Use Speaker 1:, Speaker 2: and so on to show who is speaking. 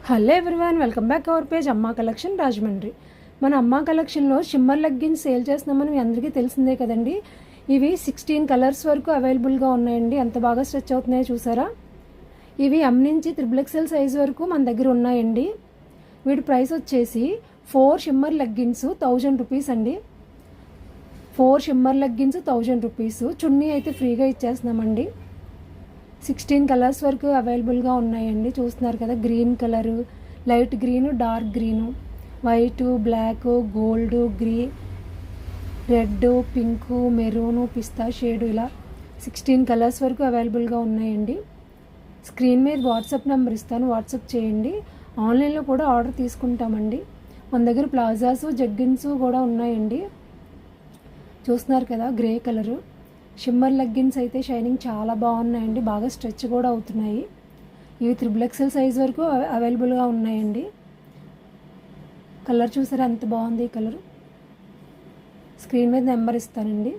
Speaker 1: Hello everyone, welcome back our page అమ్మా collection Rajahmundry. మన అమ్మా కలెక్షన్లో షిమ్మర్ లెగ్గిన్స్ సేల్ చేస్తున్నామని మీ అందరికీ తెలిసిందే కదండి. ఇవి 16 కలర్స్ వరకు అవైలబుల్గా ఉన్నాయండి. ఎంత బాగా స్ట్రెచ్ అవుతున్నాయో చూసారా. ఇవి M నుంచి XXL సైజ్ వరకు మన దగ్గర ఉన్నాయండి. వీటి ప్రైస్ వచ్చేసి 4 షిమ్మర్ లెగ్గిన్స్ 1000 రూపీస్ అండి. 4 షిమ్మర్ లెగ్గిన్స్ 1000 రూపీస్. చున్నీ అయితే ఫ్రీగా ఇచ్చేస్తున్నామండి. 16 కలర్స్ వరకు అవైలబుల్గా ఉన్నాయండి. చూస్తున్నారు కదా, green colour, light green, dark green, white, black, gold, red, pink, maroon, పిస్తా షేడు, ఇలా 16 కలర్స్ వరకు అవైలబుల్గా ఉన్నాయండి. స్క్రీన్ మీద వాట్సాప్ నెంబర్ ఇస్తాను, వాట్సాప్ చేయండి. ఆన్లైన్లో కూడా ఆర్డర్ తీసుకుంటామండి. మన దగ్గర ప్లాజాసు, జగ్గిన్స్ కూడా ఉన్నాయండి. చూస్తున్నారు కదా, గ్రే కలరు షిమ్మర్ లెగ్గిన్స్ అయితే షైనింగ్ చాలా బాగున్నాయండి. బాగా స్ట్రెచ్ కూడా అవుతున్నాయి. ఇవి XXL సైజ్ వరకు అవైలబుల్గా ఉన్నాయండి. కలర్ చూసారా ఎంత బాగుంది ఈ కలరు. స్క్రీన్ మీద నెంబర్ ఇస్తానండి.